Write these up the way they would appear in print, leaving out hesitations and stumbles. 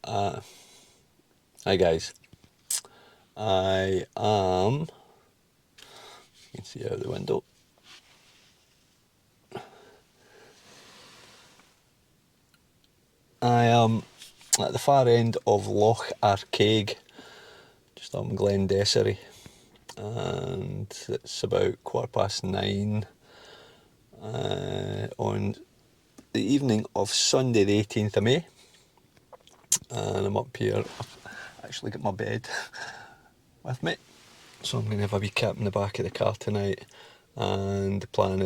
Hi guys, I am, you can see out the window, I am at the far end of Loch Arkaig, just up in Glen Dessary, and it's about 9:15 on the evening of Sunday the 18th of May, and I'm up here. I've actually got my bed with me, so I'm going to have a wee cap in the back of the car tonight. And the plan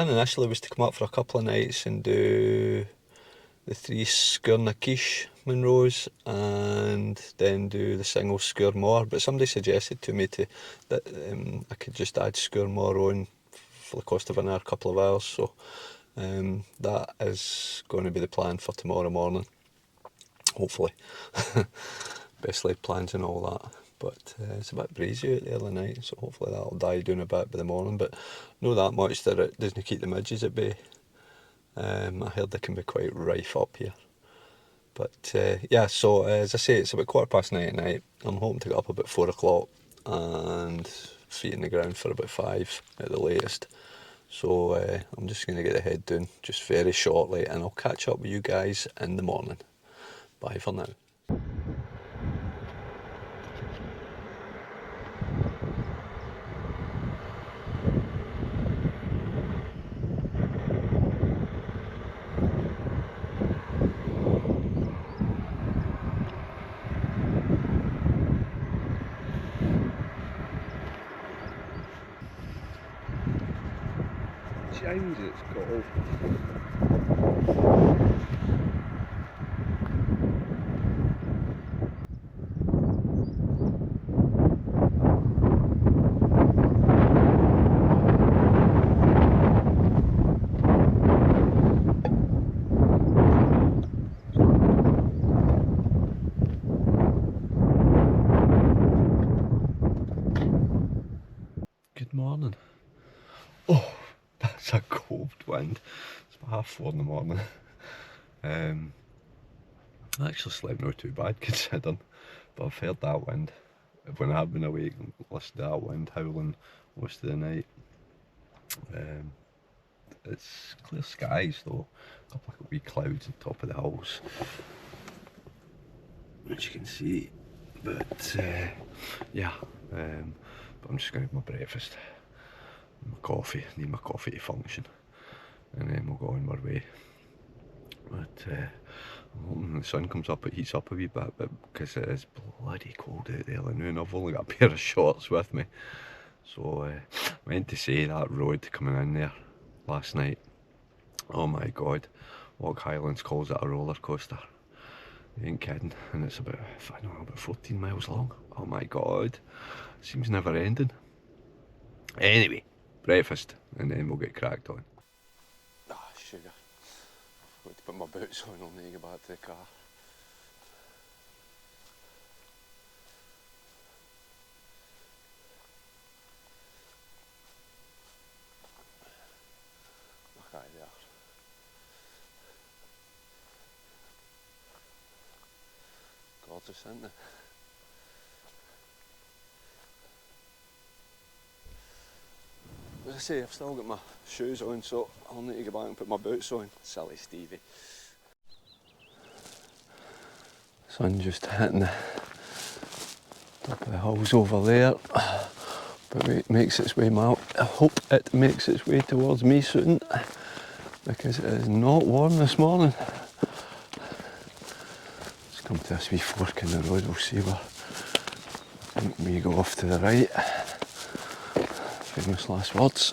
initially was to come up for a couple of nights and do the 3 Sgurnakish Munros and then do the single Sgur more, but somebody suggested to me that I could just add Sgur more on for the cost of another couple of hours, so that is going to be the plan for tomorrow morning, hopefully. Best laid plans and all that, but it's a bit breezy out there the night, so hopefully that'll die down a bit by the morning, but not that much that it doesn't keep the midges at bay. I heard they can be quite rife up here. But yeah, so as I say, it's about 9:15 at night. I'm hoping to get up about 4 o'clock and feet in the ground for about 5 at the latest. So I'm just going to get the head down just very shortly, and I'll catch up with you guys in the morning. Bye for now. James, it's cold. Good morning. Oh, that's a cold wind. It's about 4:30 in the morning. I actually slept not too bad considering, but I've heard that wind. When I've been awake and listened to that wind howling most of the night. It's clear skies though, a couple of wee clouds on top of the hills, which you can see, but yeah, but I'm just going to have my breakfast, my coffee, need my coffee to function, and then we'll go on our way. But I'm hoping the sun comes up, it heats up a wee bit, but because it is bloody cold out there now, and I've only got a pair of shorts with me, so I meant to say that road coming in there last night, oh my god, Loch Highlands calls it a roller coaster. You ain't kidding, and it's about, I don't know, about 14 miles long. Oh my god, seems never ending. Anyway, breakfast, and then we'll get cracked on. Ah, sugar. I've got to put my boots on, I'll need to get back to the car. Okay, there. Gorgeous, isn't it? As I say, I've still got my shoes on, so I'll need to go back and put my boots on. Silly Stevie. Sun just hitting the top of the hills over there, but it makes its way. I hope it makes its way towards me soon, because it is not warm this morning. Let's come to this wee fork in the road. We'll see where I think we go off to the right. Famous last words.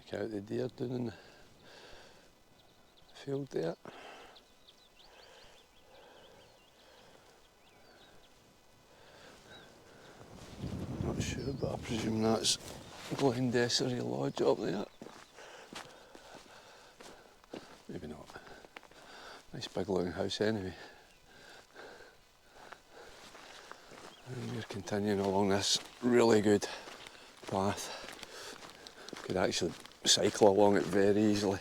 Check out the deer down in the field there. Not sure, but I presume that's Glen Dessary Lodge up there. Maybe not. Nice big looking house anyway. And we're continuing along this really good path. Could actually cycle along it very easily.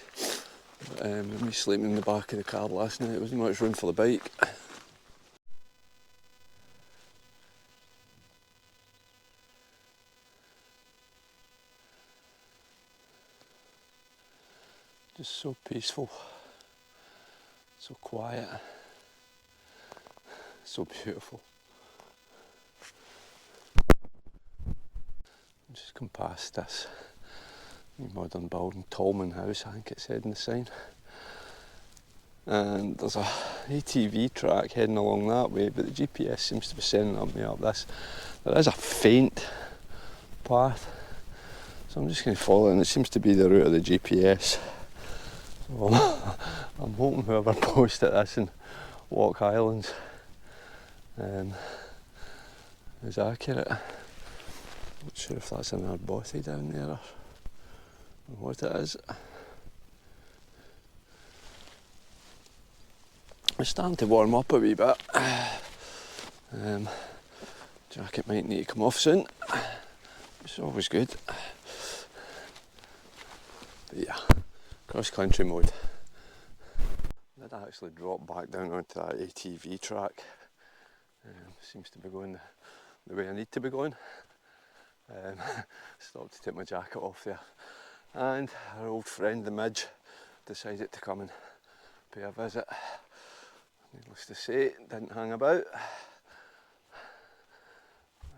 When we sleeping in the back of the car last night, there wasn't much room for the bike. Just so peaceful, so quiet, so beautiful. Just come past this modern building, Tolman House, I think it said in the sign. And there's a ATV track heading along that way, but the GPS seems to be sending me up this. There is a faint path, so I'm just going to follow it, and it seems to be the route of the GPS. So I'm hoping whoever posted this in Walk Highlands is accurate. Not sure if that's an Arbothy down there or what it is. It's starting to warm up a wee bit. Jacket might need to come off soon. It's always good. But yeah, cross-country mode. I did actually drop back down onto that ATV track. Seems to be going the way I need to be going. Stopped to take my jacket off there. And our old friend the Midge decided to come and pay a visit. Needless to say, didn't hang about.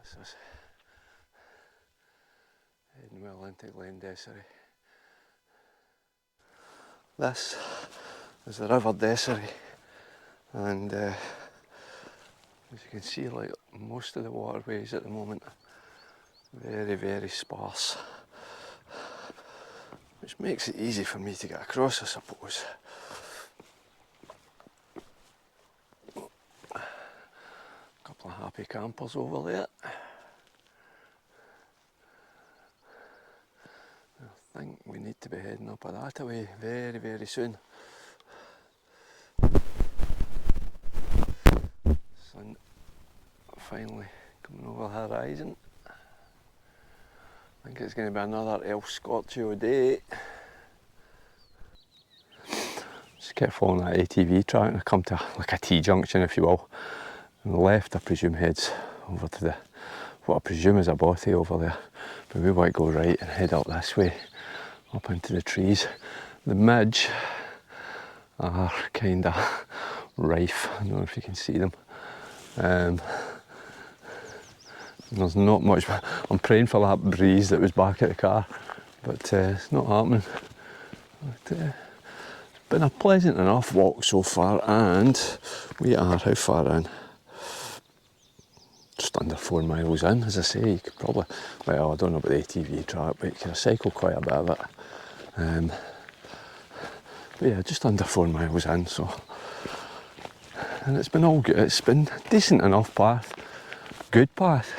This is heading well into Glen Dessary. This is the River Dessary, and as you can see, like most of the waterways at the moment, very, very sparse, which makes it easy for me to get across, I suppose. A couple of happy campers over there. I think we need to be heading up that way very, very soon. Sun finally coming over the horizon. I think it's going to be another elf scorchio day. Just kept following that ATV track and I come to like a T-junction, if you will. On the left, I presume, heads over to what I presume is a bothy over there. But we might go right and head up this way, up into the trees. The midge are kind of rife. I don't know if you can see them. There's not much. I'm praying for that breeze that was back at the car, but it's not happening. But, it's been a pleasant enough walk so far, and we are how far in? Just under 4 miles in. As I say, you could probably, well, I don't know about the ATV track, but you can cycle quite a bit of it. But yeah, just under 4 miles in, so. And it's been all good. It's been decent enough path, good path.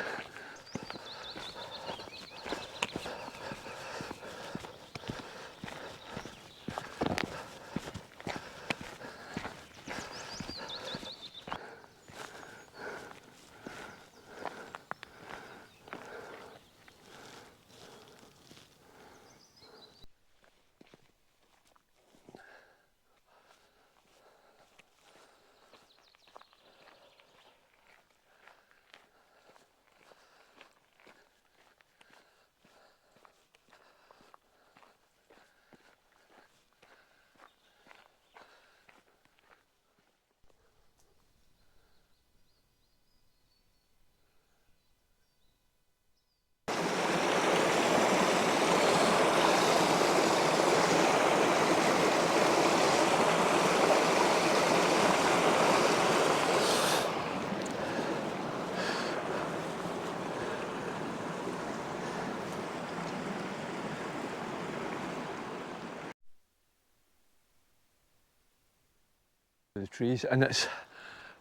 the trees, and it's,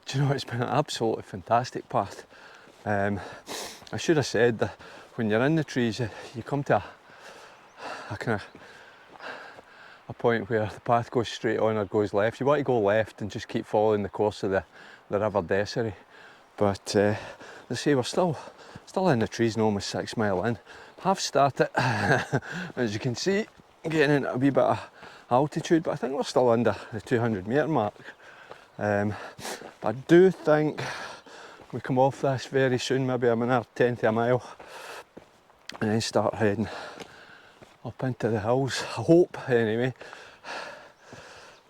do you know, it's been an absolutely fantastic path. I should have said that when you're in the trees, you come to a kind of a point where the path goes straight on or goes left. You want to go left and just keep following the course of the River Dessary. But let's say we're still in the trees and almost 6 mile in. Have started, as you can see, getting into a wee bit of altitude, but I think we're still under the 200 metre mark. But I do think we come off this very soon, maybe another 10th of a mile, and then start heading up into the hills. I hope, anyway.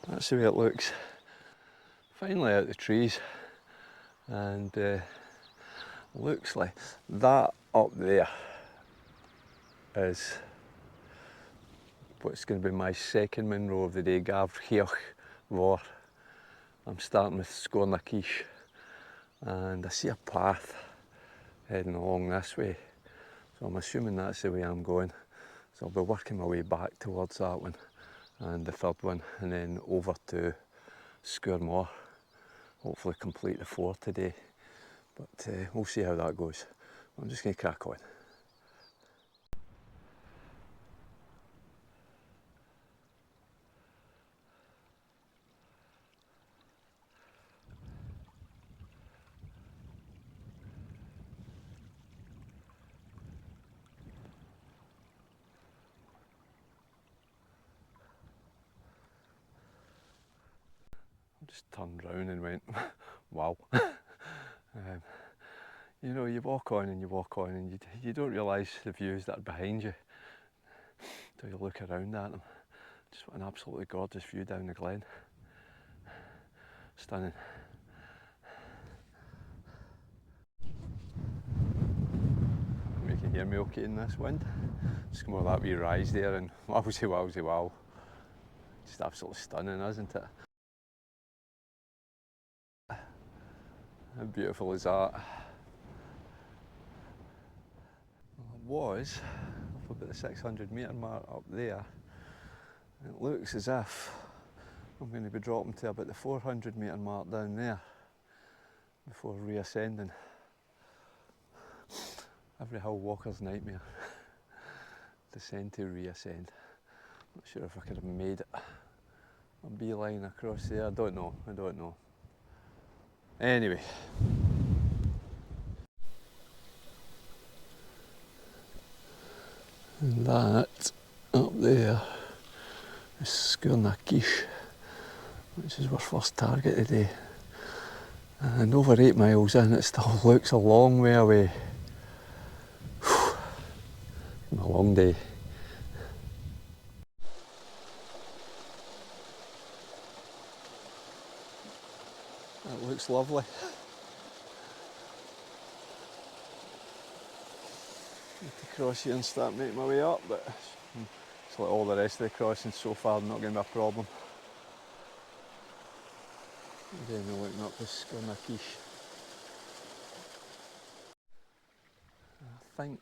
That's the way it looks. Finally out the trees, and looks like that up there is what's going to be my second Munro of the day, Gav Hioch Vor. I'm starting with Sgurnakish, and I see a path heading along this way, so I'm assuming that's the way I'm going. So I'll be working my way back towards that one and the third one, and then over to Sgurmore. Hopefully complete the 4 today, but we'll see how that goes. I'm just going to crack on. Just turned round and went, wow. You know, you walk on and you walk on and you don't realise the views that are behind you until you look around at them. Just what an absolutely gorgeous view down the glen. Stunning. You can hear me okay in this wind. Just more of that wee rise there, and wowsy wowsy wow. Just absolutely stunning, isn't it? How beautiful is that? Well, it was up about the 600 metre mark up there. It looks as if I'm going to be dropping to about the 400 metre mark down there before reascending. Every hill walker's nightmare. Descend to reascend. Not sure if I could have made it a beeline across there. I don't know. Anyway. And that up there is Sgurnakish, which is our first target today. And over 8 miles in, it still looks a long way away. A long day. That looks lovely. Need to cross here and start making my way up, but it's like all the rest of the crossings so far, not going to be a problem. Again, we're looking up this Sgurnakish. I think,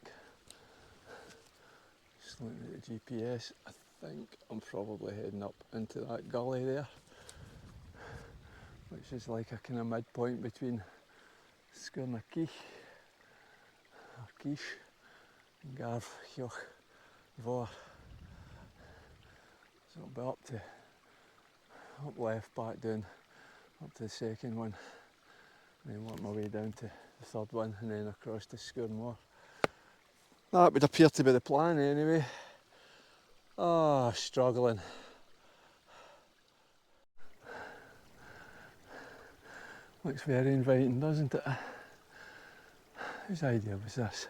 just looking at the GPS, I think I'm probably heading up into that gully there, which is like a kind of midpoint between Sgurnakish, Kish, and Garv Hioch Vor. So I'll be up left, back down, up to the second one, and then work my way down to the third one, and then across to Sgurmore. That would appear to be the plan anyway. Ah, struggling. Looks very inviting, doesn't it? Whose idea was this?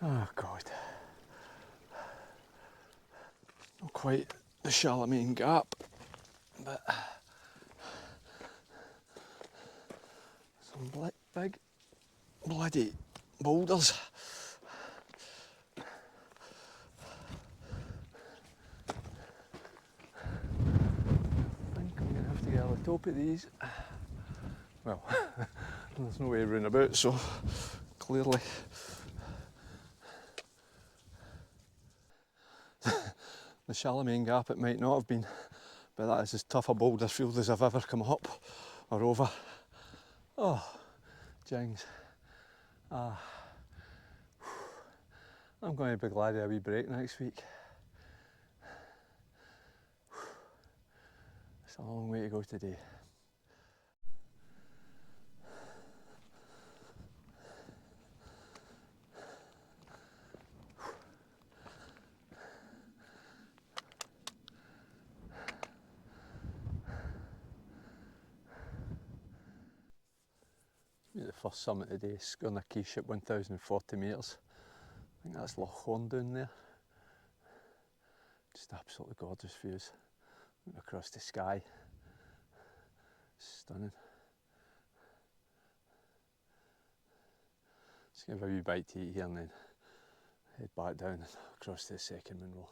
Oh God. Not quite the Charlemagne Gap, but some big bloody boulders. I think I'm going to have to get on the top of these. Well, there's no way round about, so clearly. the Charlemagne Gap it might not have been, but that is as tough a boulder field as I've ever come up or over. Oh, jings. I'm going to be glad of a wee break next week. It's a long way to go today. The first summit today, Skirnakish at 1,040 metres. I think that's Loch Horn down there. Just absolutely gorgeous views across the sky. Stunning. Just give a wee bite to eat here and then head back down and across to the second Munro.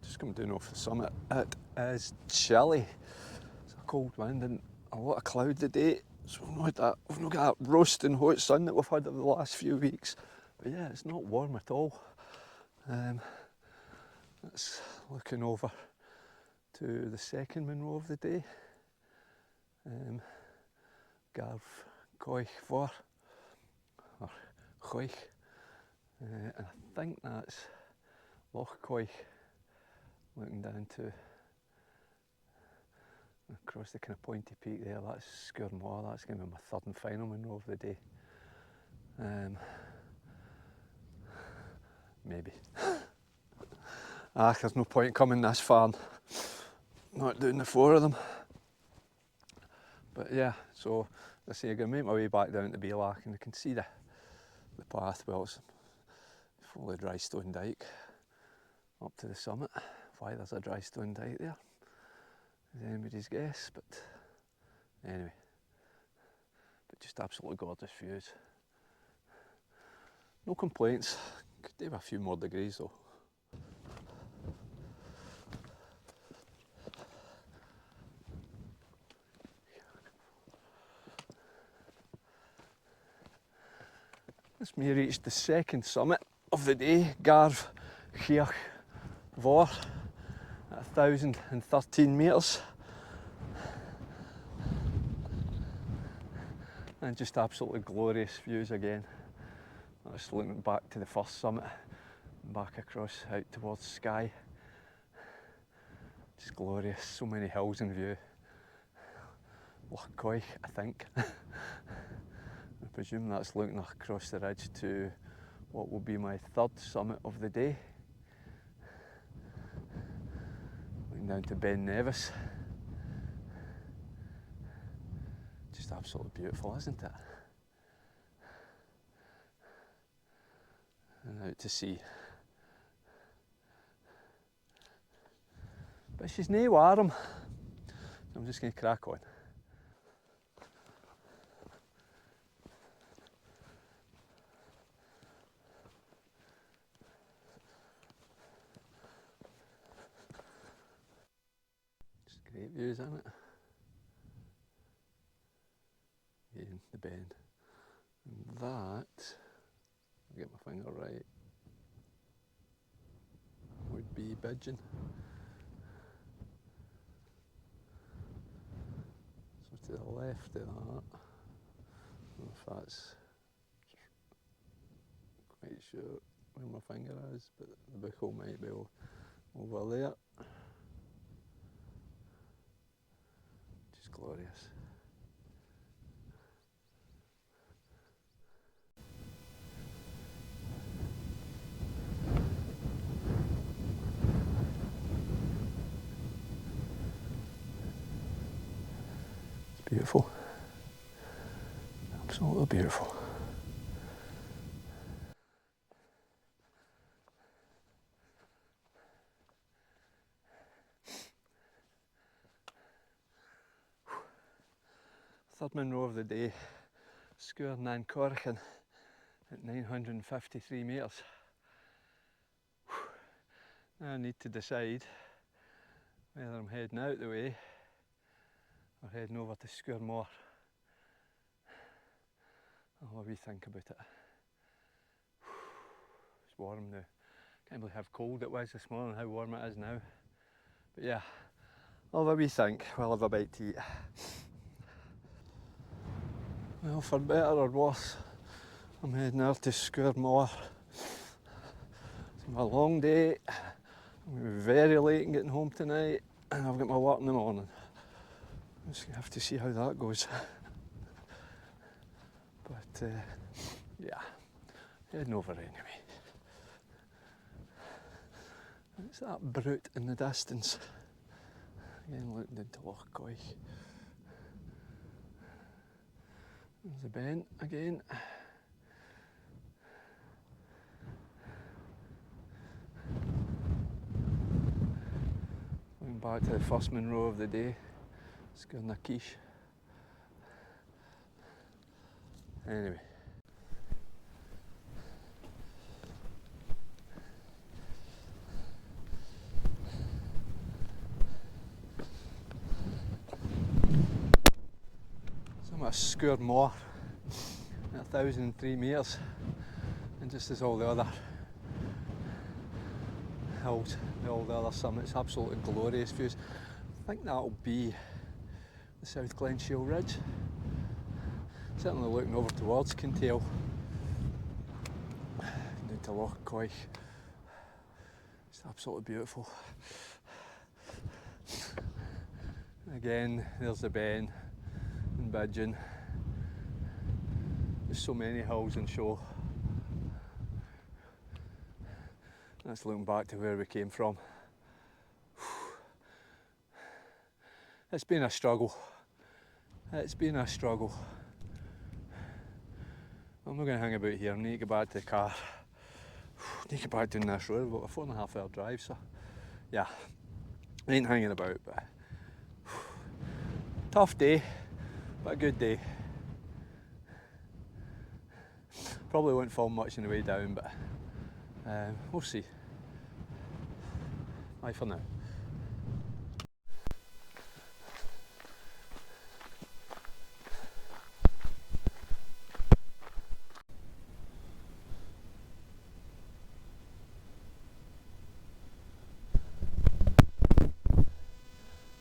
Just come down off the summit. It is chilly. It's a cold wind and a lot of cloud today. So we've not got that roasting hot sun that we've had over the last few weeks. But yeah, it's not warm at all. That's looking over to the second Munro of the day. Garv Coich For, or Coich. And I think that's Loch Coich, looking down to across the kind of pointy peak there. That's Skurmore. That's going to be my third and final Munro of the day. Maybe. There's no point coming this far and not doing the four of them. But yeah, so I say I'm going to make my way back down to Beelach and I can see the path. Well, it's fully dry stone dike up to the summit. Why there's a dry stone dike there is anybody's guess, but anyway, but just absolutely gorgeous views. No complaints. Could do with a few more degrees though. This me reached the second summit of the day, Garv Chiach Vor, at 1,013 metres. And just absolutely glorious views again. I was looking back to the first summit, back across out towards Skye. Just glorious, so many hills in view. Loch Coich, I think. I presume that's looking across the ridge to what will be my third summit of the day. Looking down to Ben Nevis. Just absolutely beautiful, isn't it? And out to sea. But she's nae warm, so I'm just going to crack on. Just great views, isn't it? Again, the bend. And that, I'll get my finger right, would be Bidgeon. So to the left of that, I don't know if that's quite sure where my finger is, but the buckle might be over there. Just glorious. It's beautiful. Absolutely beautiful. Third Munro of the day, Sgurr Nan Corrigan at 953 metres. Now I need to decide whether I'm heading out the way or heading over to Sgurr Moor. I'll have a wee think about it. It's warm now. Can't believe how cold it was this morning, how warm it is now. But yeah, I'll have a wee think, we'll have a bite to eat. Well, for better or worse, I'm heading out to Sgurr Moor. It's been a long day. I'm going to be very late in getting home tonight, and I've got my work in the morning. I'm just going to have to see how that goes. But yeah, heading over anyway. And it's that brute in the distance. Again, looking into Loch Coich. There's the bend again. Going back to the first Munro of the day, Sgurr na Quiche. Anyway. So I'm at Sgurr Moor at 1,003 metres, and just as all the other hills, all the other summits, absolutely glorious views. I think that'll be the South Glenshiel Ridge. Certainly looking over towards Kintail, and into Loch Coich. It's absolutely beautiful. Again, there's the Ben and Bidgeon. There's so many hills in show. That's looking back to where we came from. It's been a struggle. It's been a struggle. I'm not going to hang about here. I need to get back to the car. I need to get back down this road. About a 4.5 hour drive, so yeah, I ain't hanging about. But tough day, but a good day. Probably won't film much on the way down, but we'll see. Bye for now.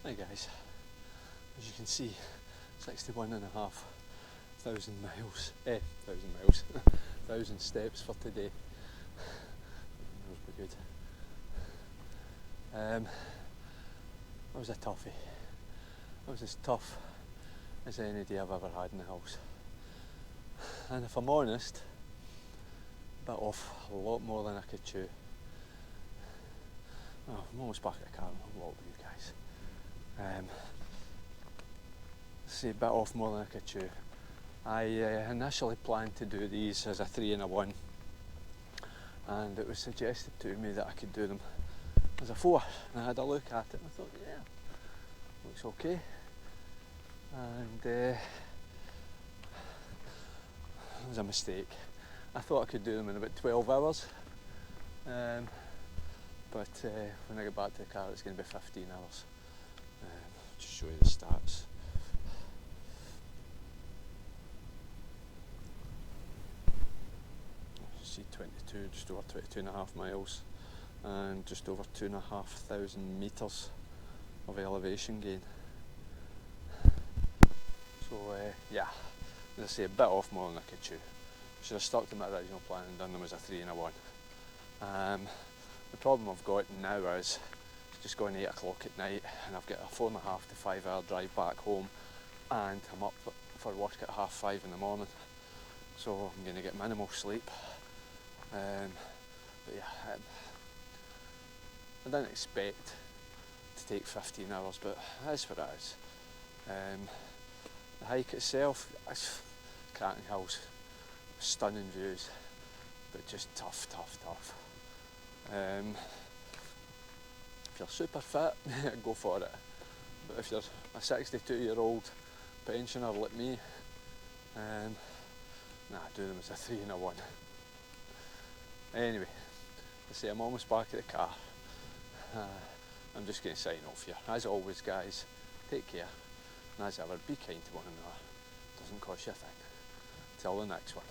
Hi guys, as you can see, 61,500 miles, 1,000 steps for today. That was pretty good. That was a toughie. That was as tough as any day I've ever had in the hills. And if I'm honest, bit off a lot more than I could chew. Oh, I'm almost back at the car and I'll walk with you guys. See, a bit off more than I could chew. I initially planned to do these as a 3 and a 1, and it was suggested to me that I could do them as a 4, and I had a look at it and I thought, yeah, looks okay. And it was a mistake. I thought I could do them in about 12 hours, but when I get back to the car it's going to be 15 hours. Just show you the stats. You see 22, just over 22.5 miles and just over 2,500 metres of elevation gain. So yeah, as I say, a bit off more than I could chew. Should have stuck to my original plan and done them as a 3 and a 1. The problem I've got now is it's just going 8 o'clock at night and I've got a 4.5 to 5 hour drive back home, and I'm up for work at 5:30 in the morning, so I'm going to get minimal sleep. But yeah, I didn't expect to take 15 hours, but that's what it is. The hike itself, it's cracking hills, stunning views, but just tough. If you're super fit, go for it. But if you're a 62-year-old pensioner like me, and nah, do them as a 3 and a 1. Anyway, I say I'm almost back at the car. I'm just going to sign off here. As always, guys, take care, and as ever, be kind to one another. Doesn't cost you a thing. Till the next one.